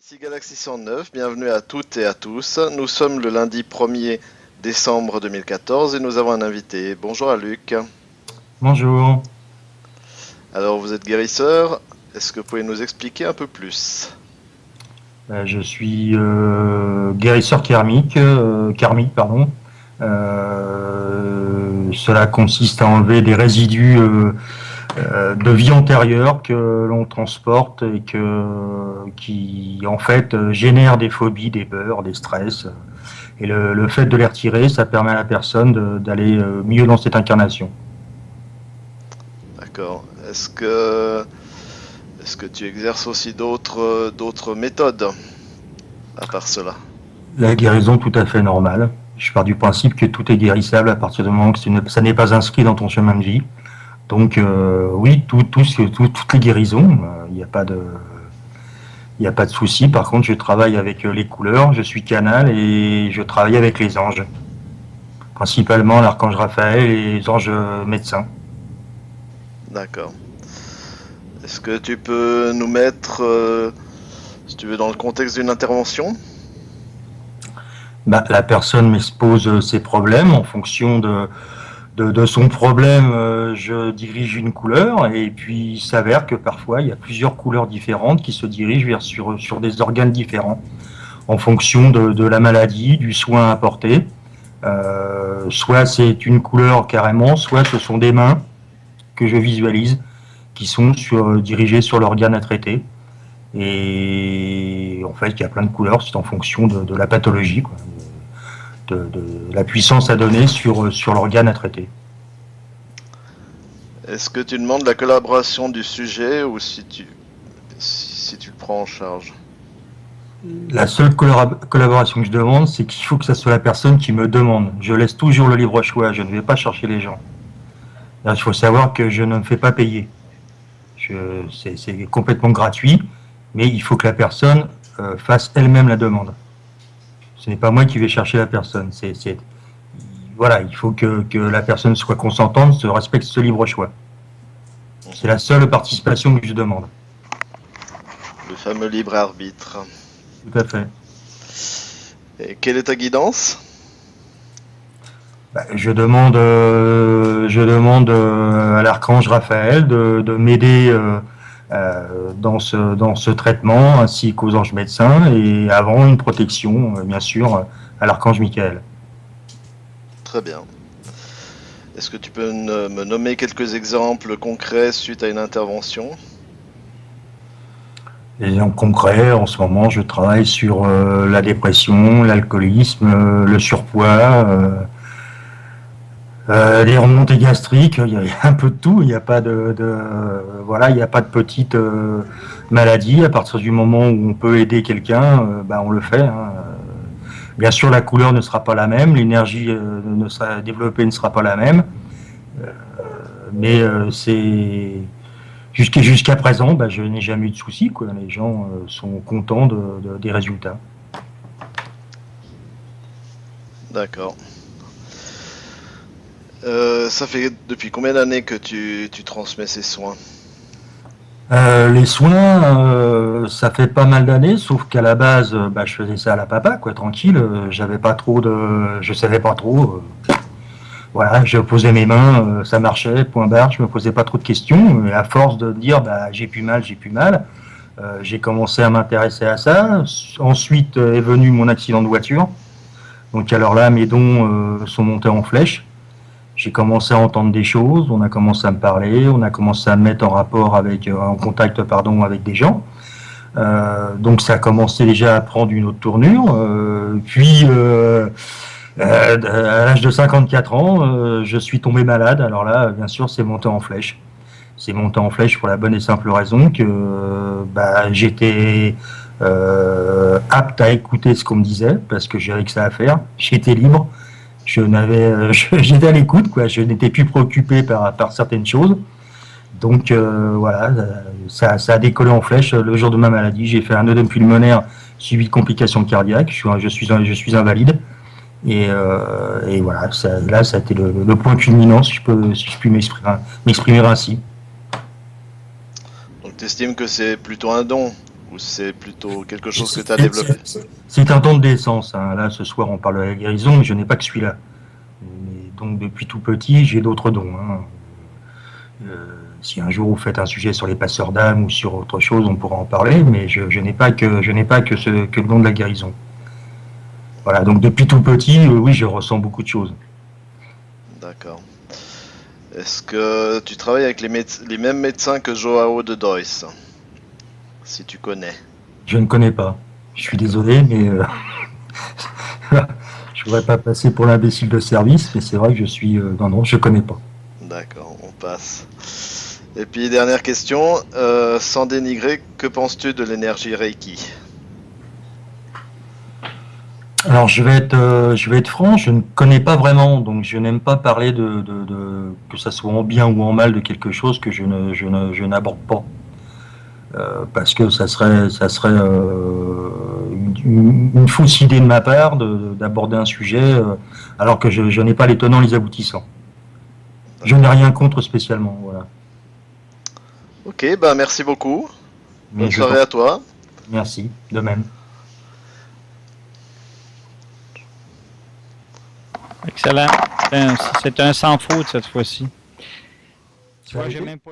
Ici Galaxy 109, bienvenue à toutes et à tous. Nous sommes le lundi 1er décembre 2014 et nous avons un invité. Bonjour à Luc. Bonjour. Alors vous êtes guérisseur, est-ce que vous pouvez nous expliquer un peu plus? Je suis guérisseur karmique, pardon. Cela consiste à enlever des résidus de vie antérieure que l'on transporte et qui en fait génèrent des phobies, des peurs, des stress. Et le fait de les retirer, ça permet à la personne d'aller mieux dans cette incarnation. D'accord. Est-ce que tu exerces aussi d'autres méthodes à part cela? La guérison tout à fait normale. Je pars du principe que tout est guérissable à partir du moment que ça n'est pas inscrit dans ton chemin de vie. Donc oui, toutes les guérisons, il n'y a pas de, il n'y a pas de souci. Par contre, je travaille avec les couleurs, je suis canal et je travaille avec les anges, principalement l'archange Raphaël et les anges médecins. D'accord. Est-ce que tu peux nous mettre, si tu veux, dans le contexte d'une intervention? La personne m'expose ses problèmes en fonction de son problème, je dirige une couleur et puis il s'avère que parfois il y a plusieurs couleurs différentes qui se dirigent sur des organes différents en fonction de la maladie, du soin apporté. Soit c'est une couleur carrément, soit ce sont des mains que je visualise qui sont dirigées sur l'organe à traiter. Et en fait, il y a plein de couleurs, c'est en fonction de la pathologie, quoi, de la puissance à donner sur l'organe à traiter. Est-ce que tu demandes la collaboration du sujet ou si tu le prends en charge? La seule collaboration que je demande, c'est qu'il faut que ce soit la personne qui me demande. Je laisse toujours le libre choix, je ne vais pas chercher les gens. Il faut savoir que je ne me fais pas payer. C'est complètement gratuit, mais il faut que la personne fasse elle-même la demande. Ce n'est pas moi qui vais chercher la personne. Voilà, il faut que la personne soit consentante, se respecte ce libre choix. C'est la seule participation que je demande. Le fameux libre arbitre. Tout à fait. Et quelle est ta guidance? Je demande à l'archange Raphaël de m'aider dans ce traitement, ainsi qu'aux anges médecins, et avant une protection, bien sûr, à l'archange Michael. Très bien. Est-ce que tu peux me nommer quelques exemples concrets suite à une intervention? Et en concret, en ce moment, je travaille sur la dépression, l'alcoolisme, le surpoids, les remontées gastriques. Il y a un peu de tout. Il n'y a pas voilà, il n'y a pas de petite maladie. À partir du moment où on peut aider quelqu'un, on le fait. Hein. Bien sûr, la couleur ne sera pas la même, l'énergie développée ne sera pas la même, mais c'est jusqu'à présent, je n'ai jamais eu de soucis, quoi. Les gens sont contents des résultats. D'accord. Ça fait depuis combien d'années que tu transmets ces soins? Les soins, ça fait pas mal d'années, sauf qu'à la base, je faisais ça à la papa, quoi, tranquille. J'avais pas trop je savais pas trop. Voilà, je posais mes mains, ça marchait, point barre. Je me posais pas trop de questions. Et à force de dire, j'ai plus mal, j'ai commencé à m'intéresser à ça. Ensuite est venu mon accident de voiture. Donc alors là, mes dons sont montés en flèche. J'ai commencé à entendre des choses, on a commencé à me parler, on a commencé à me mettre en contact avec des gens. Donc ça a commencé déjà à prendre une autre tournure. Puis à l'âge de 54 ans, je suis tombé malade. Alors là, bien sûr, c'est monté en flèche. C'est monté en flèche pour la bonne et simple raison que j'étais apte à écouter ce qu'on me disait parce que j'avais que ça à faire. J'étais libre. J'étais à l'écoute, quoi. Je n'étais plus préoccupé par certaines choses. Donc voilà, ça a décollé en flèche le jour de ma maladie. J'ai fait un œdème pulmonaire suivi de complications cardiaques. Je suis invalide. Et voilà, là, ça a été le point culminant, si je puis m'exprimer ainsi. Donc tu estimes que c'est plutôt un don Ou c'est plutôt quelque chose que tu as développé? C'est un don de décence. Hein. Là, ce soir, on parle de la guérison, mais je n'ai pas que celui-là. Mais donc, depuis tout petit, j'ai d'autres dons. Hein. Si un jour vous faites un sujet sur les passeurs d'âme ou sur autre chose, on pourra en parler, mais je n'ai pas que que le don de la guérison. Voilà, donc depuis tout petit, oui, je ressens beaucoup de choses. D'accord. Est-ce que tu travailles avec les mêmes médecins que Joao de Dois? Si tu connais. Je ne connais pas. Je suis désolé, mais je voudrais pas passer pour l'imbécile de service, mais c'est vrai que je suis... non, non, je connais pas. D'accord, on passe. Et puis dernière question, sans dénigrer, que penses-tu de l'énergie Reiki? Alors je vais être franc, je ne connais pas vraiment, donc je n'aime pas parler que ça soit en bien ou en mal de quelque chose que je n'aborde pas. Parce que ça serait une fausse idée de ma part d'aborder un sujet alors que je n'ai pas les tenants, les aboutissants. Je n'ai rien contre spécialement, voilà. Ok, bah merci beaucoup. Mais Bonne soirée à toi. merci, de même. Excellent. C'est un sans faute cette fois-ci. Tu vois, j'ai même pas